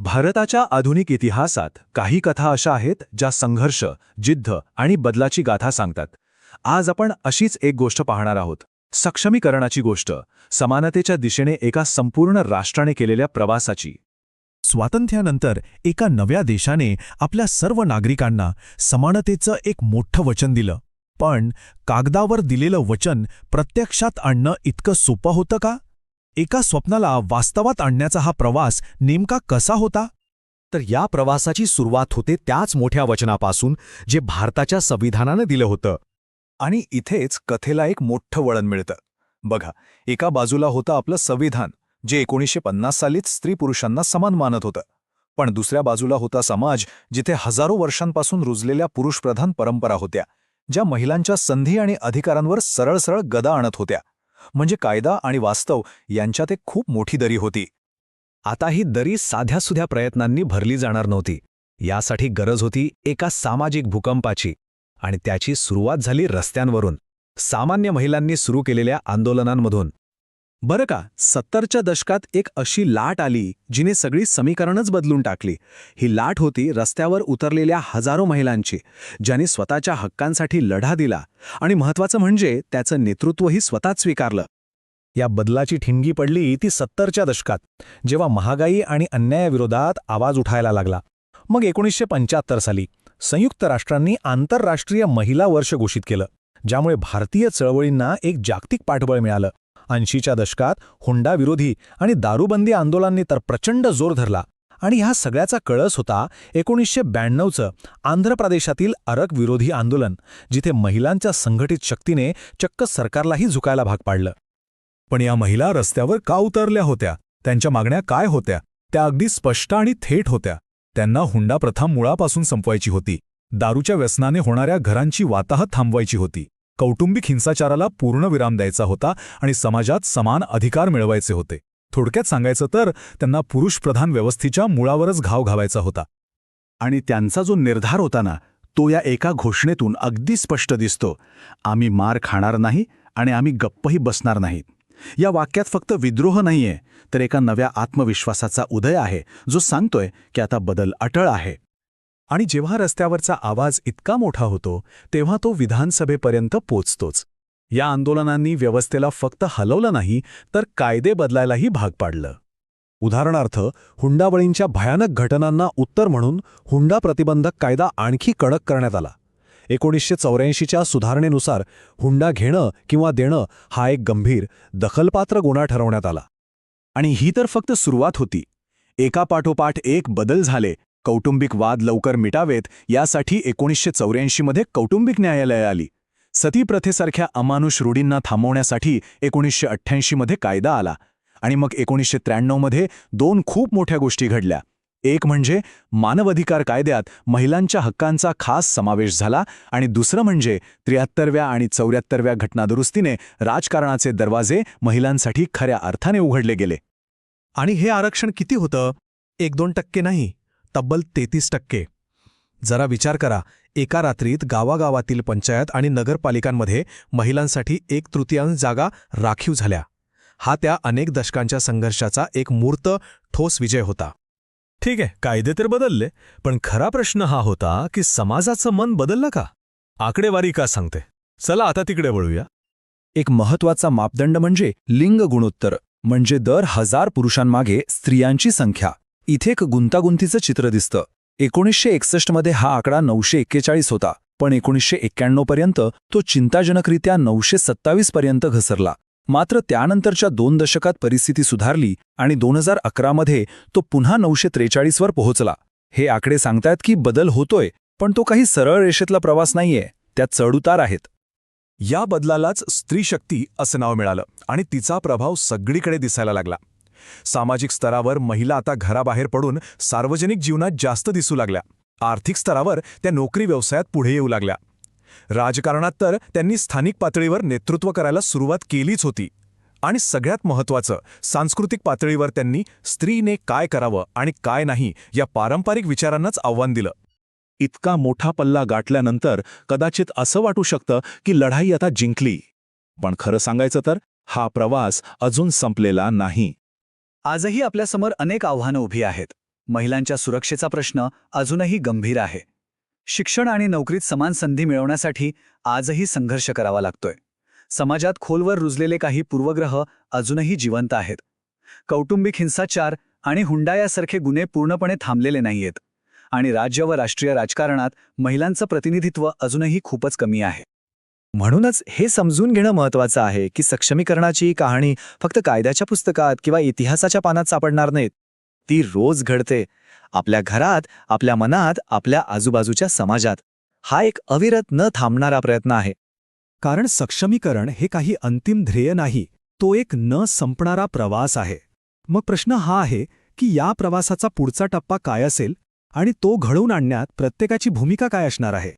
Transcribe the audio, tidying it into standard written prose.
भारताच्या आधुनिक इतिहासात काही कथा अशा आहेत ज्या संघर्ष, जिद्द आणि बदलाची गाथा सांगतात. आज आपण अशीच एक गोष्ट पाहणार आहोत. सक्षमीकरणाची गोष्ट, समानतेच्या दिशेने एका संपूर्ण राष्ट्राने केलेल्या प्रवासाची. स्वातंत्र्यानंतर एका नव्या देशाने आपल्या सर्व नागरिकांना समानतेचं एक मोठं वचन दिलं. पण कागदावर दिलेलं वचन प्रत्यक्षात आणणं इतकं सोपं होतं का? एका स्वप्नाला वास्तवात आणण्याचा हा प्रवास नेमका कसा होता? तर या प्रवासाची सुरुवात होते त्याच मोठ्या वचनापासून जे भारताच्या संविधानानं दिलं होतं. आणि इथेच कथेला एक मोठं वळण मिळतं. बघा, एका बाजूला होतं आपलं संविधान, जे 1950 सालीच स्त्री पुरुषांना समान मानत होतं. पण दुसऱ्या बाजूला होता समाज, जिथे हजारो वर्षांपासून रुजलेल्या पुरुषप्रधान परंपरा होत्या, ज्या महिलांच्या संधी आणि अधिकारांवर सरळ सरळ गदा आणत होत्या. म्हणजे कायदा आणि वास्तव यांच्यात एक खूप मोठी दरी होती. आता ही दरी साध्यासुध्या प्रयत्नांनी भरली जाणार नव्हती. यासाठी गरज होती एका सामाजिक भूकंपाची, आणि त्याची सुरुवात झाली रस्त्यांवरून, सामान्य महिलांनी सुरू केलेल्या आंदोलनांमधून. बरं का, 70च्या दशकात एक अशी लाट आली जिने सगळी समीकरणच बदलून टाकली. ही लाट होती रस्त्यावर उतरलेल्या हजारो महिलांची, ज्यांनी स्वतःच्या हक्कांसाठी लढा दिला आणि महत्त्वाचं म्हणजे त्याचं नेतृत्वही स्वतःच स्वीकारलं. या बदलाची ठिणगी पडली ती 70च्या दशकात, जेव्हा महागाई आणि अन्यायाविरोधात आवाज उठायला लागला. मग 1975 साली संयुक्त राष्ट्रांनी आंतरराष्ट्रीय महिला वर्ष घोषित केलं, ज्यामुळे भारतीय चळवळींना एक जागतिक पाठबळ मिळालं. 80च्या दशकात हुंडाविरोधी आणि दारूबंदी आंदोलनांनी तर प्रचंड जोर धरला. आणि ह्या सगळ्याचा कळस होता 1992चं आंध्र प्रदेशातील अरक विरोधी आंदोलन, जिथे महिलांच्या संघटित शक्तीने चक्क सरकारलाही झुकायला भाग पाडलं. पण या महिला रस्त्यावर का उतरल्या होत्या? त्यांच्या मागण्या काय होत्या? त्या अगदी स्पष्ट आणि थेट होत्या. त्यांना हुंडा प्रथा मुळापासून संपवायची होती. दारूच्या व्यसनाने होणाऱ्या घरांची वाताहत थांबवायची होती. कौटुंबिक हिंसाचाराला पूर्ण विराम द्यायचा होता आणि समाजात समान अधिकार मिळवायचे होते. थोडक्यात सांगायचं तर त्यांना पुरुषप्रधान व्यवस्थेच्या मुळावरच घाव घालायचा होता. आणि त्यांचा जो निर्धार होता ना, तो या एका घोषणेतून अगदी स्पष्ट दिसतो. आम्ही मार खाणार नाही आणि आम्ही गप्पही बसणार नाहीत. या वाक्यात फक्त विद्रोह नाहीये, तर एका नव्या आत्मविश्वासाचा उदय आहे, जो सांगतोय की आता बदल अटळ आहे. आणि जेव्हा रस्त्यावरचा आवाज इतका मोठा होतो, तेव्हा तो विधानसभेपर्यंत पोचतोच. या आंदोलनांनी व्यवस्थेला फक्त हलवलं नाही, तर कायदे बदलायलाही भाग पाडलं. उदाहरणार्थ, हुंडाबळींच्या भयानक घटनांना उत्तर म्हणून हुंडा प्रतिबंधक कायदा आणखी कडक करण्यात आला. 1984च्या सुधारणेनुसार हुंडा घेणं किंवा देणं हा एक गंभीर, दखलपात्र गुन्हा ठरवण्यात आला. आणि ही तर फक्त सुरुवात होती. एकापाठोपाठ एक बदल झाले. कौटुंबिक वाद लवकर मिटावेत यासाठी 1984मध्ये कौटुंबिक न्यायालय आली. सती प्रथेसारख्या अमानुष रूढींना थांबवण्यासाठी 1988मध्ये कायदा आला. आणि मग 1993मध्ये दोन खूप मोठ्या गोष्टी घडल्या. एक म्हणजे मानवाधिकार कायद्यात महिलांच्या हक्कांचा खास समावेश झाला, आणि दुसरं म्हणजे 73व्या आणि 74व्या घटनादुरुस्तीने राजकारणाचे दरवाजे महिलांसाठी खऱ्या अर्थाने उघडले गेले. आणि हे आरक्षण किती होतं? 1-2% नाही, तब्बल 33%. जरा विचार करा, एका रात्रीत गावागावातील पंचायत आणि नगरपालिकांमध्ये महिलांसाठी 1/3 जागा राखीव झाल्या. हा त्या अनेक दशकांच्या संघर्षाचा एक मूर्त, ठोस विजय होता. ठीक आहे, कायदे तर बदलले, पण खरा प्रश्न हा होता की समाजाचं मन बदललं का? आकडेवारी का सांगते? चला आता तिकडे वळूया. एक महत्त्वाचा मापदंड म्हणजे लिंग गुणोत्तर, म्हणजे दर 1000 पुरुषांमागे स्त्रियांची संख्या. इथे एक गुंतागुंतीचं चित्र दिसतं. 1961मध्ये हा आकडा 941 होता, पण 1991 पर्यंत तो चिंताजनकरित्या 927 पर्यंत घसरला. मात्र त्यानंतरच्या 2 दशकात परिस्थिती सुधारली आणि 2011मध्ये तो पुन्हा 943 वर पोहोचला. हे आकडे सांगतायत की बदल होतोय, पण तो काही सरळ रेषेतला प्रवास नाहीये, त्यात चढउतार आहेत. या बदलालाच स्त्रीशक्ती असं नाव मिळालं आणि तिचा प्रभाव सगळीकडे दिसायला लागला. सामाजिक स्तरावर महिला आता घराबाहेर पडून सार्वजनिक जीवनात जास्त दिसू लागल्या. आर्थिक स्तरावर त्या नोकरी व्यवसायात पुढे येऊ लागल्या. राजकारणात तर त्यांनी स्थानिक पातळीवर नेतृत्व करायला सुरुवात केलीच होती. आणि सगळ्यात महत्त्वाचं, सांस्कृतिक पातळीवर त्यांनी स्त्रीने काय करावं आणि काय नाही या पारंपरिक विचारांनाच आव्हान दिलं. इतका मोठा पल्ला गाठल्यानंतर कदाचित असं वाटू शकतं की लढाई आता जिंकली. पण खरं सांगायचं तर हा प्रवास अजून संपलेला नाही. आजही आपल्यासमोर अनेक आव्हानं उभी आहेत. महिलांच्या सुरक्षेचा प्रश्न अजूनही गंभीर आहे. शिक्षण आणि नोकरीत समान संधी मिळवण्यासाठी आजही संघर्ष करावा लागतोय. समाजात खोलवर रुजलेले काही पूर्वग्रह अजूनही जिवंत आहेत. कौटुंबिक हिंसाचार आणि हुंडा यासारखे गुन्हे पूर्णपणे थांबलेले नाहीयेत. आणि राज्य व राष्ट्रीय राजकारणात महिलांचं प्रतिनिधित्व अजूनही खूपच कमी आहे. म्हणूनच हे समजून घेणं महत्त्वाचं आहे की सक्षमीकरणाची कहाणी फक्त कायद्याच्या पुस्तकात किंवा इतिहासाच्या पानात सापडणार नाहीत. ती रोज घडते, आपल्या घरात, आपल्या मनात, आपल्या आजूबाजूच्या समाजात. हा एक अविरत न थांबणारा प्रयत्न आहे. कारण सक्षमीकरण हे काही अंतिम ध्येय नाही, तो एक न संपणारा प्रवास आहे. मग प्रश्न हा आहे की या प्रवासाचा पुढचा टप्पा काय असेल आणि तो घडवून आणण्यात प्रत्येकाची भूमिका काय असणार आहे.